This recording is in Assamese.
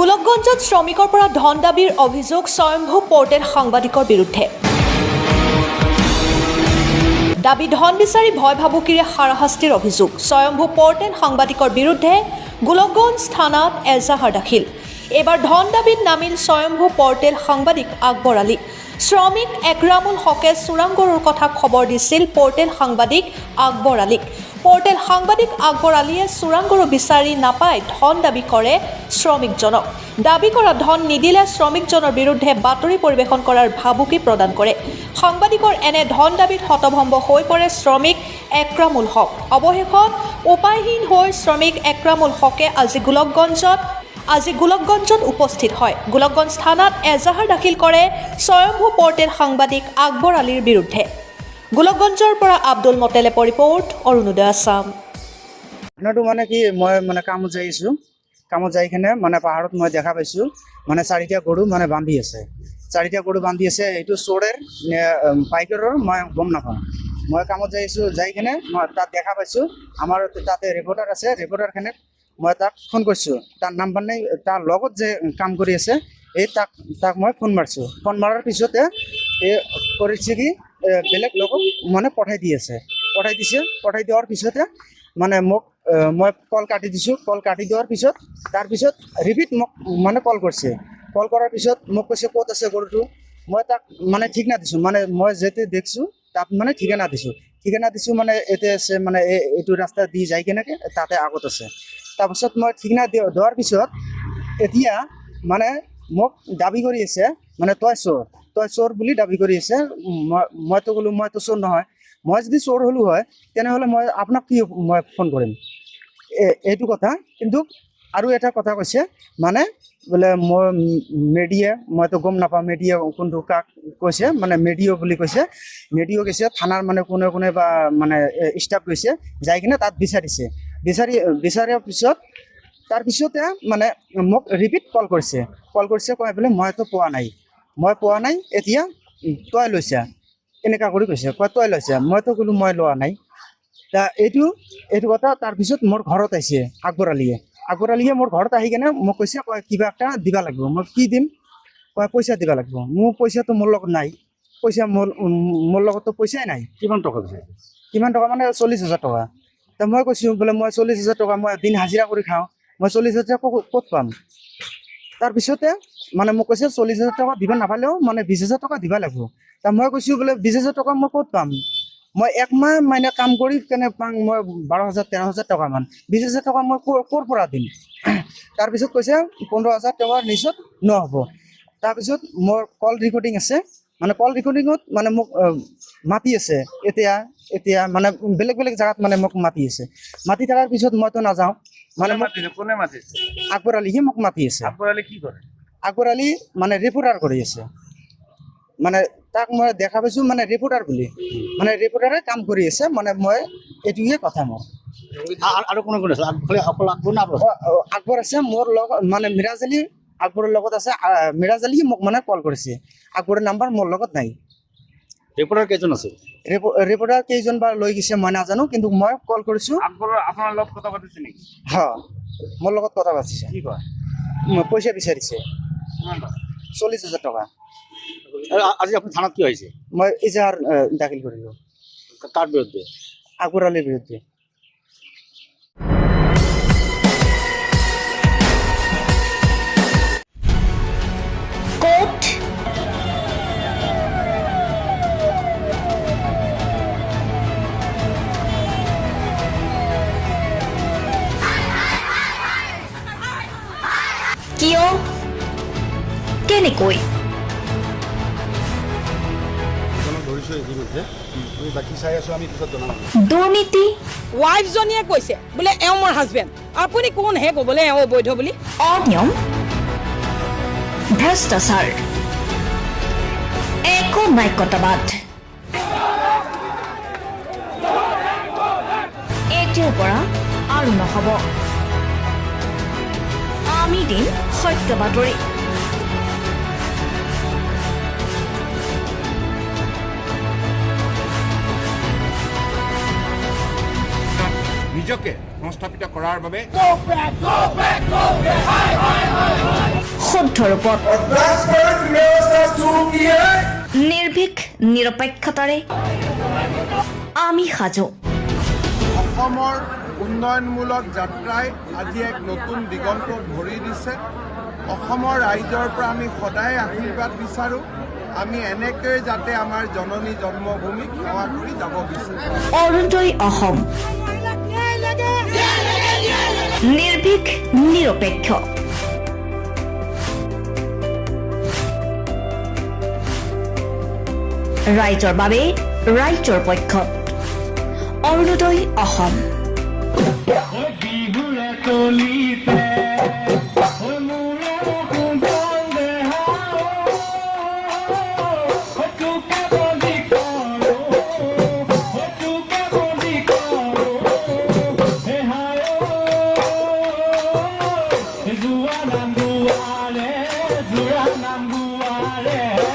গোলকগঞ্জত শ্ৰমিকৰ পৰা ধন দাবীৰ অভিযোগ স্বয়ম্ভু পৰ্টেল সাংবাদিকৰ বিৰুদ্ধে। দাবী ধন বিচাৰি ভয় ভাবুকিৰে হাৰাশাস্তিৰ অভিযোগ। স্বয়ম্ভু পৰ্টেল সাংবাদিকৰ বিৰুদ্ধে গোলকগঞ্জ থানাত এজাহাৰ দাখিল। এবাৰ ধন দাবীত নামিল স্বয়ম্ভু পৰ্টেল সাংবাদিক আকবৰ আলী। শ্ৰমিক একৰামুল হকে চোৰাংগৰুৰ কথা খবৰ দিছিল পৰ্টেল সাংবাদিক আকবৰ আলীক। পৰ্টেল সাংবাদিক আকবৰ আলীয়ে চোৰাংগৰু বিচাৰি নাপাই ধন দাবী কৰে শ্ৰমিকজনক। দাবী কৰা ধন নিদিলে শ্ৰমিকজনৰ বিৰুদ্ধে বাতৰি পৰিৱেশন কৰাৰ ভাবুকি প্ৰদান কৰে। সাংবাদিকৰ এনে ধন দাবীত হতভম্ব হৈ পৰে শ্ৰমিক একৰামুল হক। অৱশেষত উপায়হীন হৈ শ্ৰমিক একৰামুল হকে আজি গোলকগঞ্জত উপস্থিত হয়। গোলকগঞ্জ থানাত এজাহাৰ দাখিল কৰে স্বয়ম্ভু পৰ্টেল সাংবাদিক আকবৰ আলীৰ বিৰুদ্ধে। গোলকগঞ্জৰ পৰা আব্দুল মতেলেপৰ ৰিপৰ্ট, অৰুণোদয় আছাম। মানে কি মই মানে কামত যাই আছো, কামত যাই কিনে মানে পাহাৰত মই দেখা পাইছোঁ মানে 4টা গৰু মানে বান্ধি আছে। 4টা গৰু বান্ধি আছে, এইটো চোৰৰ নে পাইকাৰৰ মই গম নাপাওঁ। মই কামত যাই আছোঁ, যাই কিনে মই তাত দেখা পাইছোঁ আমাৰ তাতে ৰিপৰ্টাৰ আছে। ৰিপৰ্টাৰখানে মই তাক ফোন কৰিছোঁ, তাৰ নাম্বাৰ নাই, তাৰ লগত যে কাম কৰি আছে এই তাক মই ফোন মাৰিছোঁ। ফোন মৰাৰ পিছতে এই কৰিছে কি বেলেগ লগক মানে পঠাই দি আছে, পঠাই দিয়াৰ পিছতে মানে মোক মই কল কাটি দিছোঁ। কল কাটি দিয়াৰ পিছত তাৰপিছত ৰিপিট মোক মানে কল কৰিছে। কল কৰাৰ পিছত মোক কৈছে ক'ত আছে গৰুটো। মই তাক মানে ঠিকনা দিছোঁ, মানে মই যেতিয়া দেখিছোঁ তাত মানে ঠিকনা দিছোঁ মানে এতিয়া আছে মানে এইটো ৰাস্তা দি যাই কেনেকৈ তাতে আগত আছে। তাৰপিছত মই ঠিকনা দিয়াৰ পিছত এতিয়া মানে মোক দাবী কৰি আছে মানে তই চোৰ বুলি দাবী কৰি আছে। মইতো ক'লোঁ মইতো চোৰ নহয়। মই যদি চোৰ হ'লোঁ হয় তেনেহ'লে মই আপোনাক কি মই ফোন কৰিম, এইটো কথা। কিন্তু আৰু এটা কথা কৈছে মানে বোলে মই মইতো গম নাপাওঁ মেডিয়া কোনটো কাক কৈছে, মানে মেডিঅ' বুলি কৈছে। মেডিঅ' কৈছে থানাৰ মানে কোনে বা মানে ষ্টাফ গৈছে, যাই কিনে তাত বিচাৰাৰ পিছত তাৰপিছতে মানে মোক ৰিপিট কল কৰিছে কৈ বোলে মইতো পোৱা নাই এতিয়া তই লৈছা, এনেকুৱা কৰি কৈছে। তই লৈছা, মইতো ক'লোঁ মই লোৱা নাই। এইটো কথা। তাৰপিছত মোৰ ঘৰত আহিছে আকবৰ আলীয়ে মোৰ ঘৰত আহি কেনে মোক কৈছে কিবা এটা দিবা লাগিব। মই কি দিম? পইচা দিবা লাগিব। মোৰ পইচাটো মোৰ লগত নাই, মোৰ লগততো পইচাই নাই। কিমান টকা দিছে? কিমান টকা মানে 40,000 টকা। ত মই কৈছোঁ বোলে মই 40,000 টকা মই দিন হাজিৰা কৰি খাওঁ, মই 40,000 টকা ক'ত পাম? তাৰপিছতে মানে মোক কৈছে 40,000 টকা দিব নাপালেও মানে 20,000 টকা দিবা লাগিব। মই কৈছোঁ বোলে 20,000 টকা মই ক'ত পাম? মই একমাহ মানে কাম কৰি কেনে পাম মই 12,000 13,000 টকা মান। 20,000 টকা মই ক'ৰ পৰা দিম? তাৰপিছত কৈছে 15,000 টকাৰ নিচত নহ'ব। তাৰপিছত মোৰ কল ৰেকৰ্ডিং আছে, মানে কল ৰেকৰ্ডিঙত মানে মোক মাতি আছে এতিয়া মানে বেলেগ জেগাত মানে মোক মাতি আছে। মাতি থকাৰ পিছত মইতো নাযাওঁ, মানে কোনে মাতিছে? আকবৰ আলীহে মোক মাতি আছে। আকবৰ আলী কি কৰে? আকবৰ আলী মানে ৰিপৰ্টাৰ কৰি আছে, মানে তাক মই দেখা পাইছোঁ মানে ৰিপৰ্টাৰ বুলি, মানে ৰিপৰ্টাৰে কাম কৰি আছে। মানে মই এইটোহে কথা মোৰ। আৰু কোনে আছে? অকল আকবৰ না আকবৰ আছে মোৰ লগত, মানে মিৰাজ আলী আকবৰৰ লগত আছে। মিৰাজ আলীয়ে মোক মানে কল কৰিছে, আকবৰৰ নাম্বাৰ মোৰ লগত নাই। ৰিপৰ্টাৰ কেইজন আছে? ৰিপৰ্টাৰ কেইজন বা লৈ গৈছে মই নাজানো, কিন্তু মই কল কৰিছোঁ। আকবৰ আপোনাৰ লগত কথা পাতিছে নেকি? হয়, মোৰ লগত কথা পাতিছে। কি কয়? পইচা বিচাৰিছে কিমান টকা? 40,000 টকা। আজি আপুনি থানাত কি হৈছে? মই এজাহাৰ দাখিল কৰিলোঁ। কাৰ বিৰুদ্ধে? আকবৰ আলীৰ বিৰুদ্ধে। কোৰ্ট কিয় কেনেকৈ দুৰ্নীতি ৱাইফজনীয়ে কৈছে বোলে এওঁ মোৰ হাজবেণ্ড, আপুনি কোন হে ক'বলৈ এওঁ অবৈধ বুলি? অনিয়ম ভ্ৰষ্টাচাৰ একো নায়কতাবাদ এতিয়াৰ পৰা আৰু নহ'ব। আমি দিম সত্য বাতৰি। নিজকে সংস্থাপিত কৰাৰ বাবে শুদ্ধ ৰূপত নিৰ্ভীক নিৰপেক্ষতাৰে আমি সাজু। অসমৰ উন্নয়নমূলক যাত্ৰাই আজি এক নতুন দিগন্ত ভৰি দিছে। অসমৰ ৰাইজৰ পৰা আমি সদায় আশীৰ্বাদ বিচাৰোঁ। আমি এনেকৈ যাতে আমাৰ জননী জন্মভূমিক সেৱা কৰি যাব বিচাৰোঁ। অৰুণোদয় অসম নিৰ্ভীক নিৰপেক্ষ। ৰাইজৰ বাবে ৰাইজৰ পক্ষত Orunodoi Assam. Zua nam guare,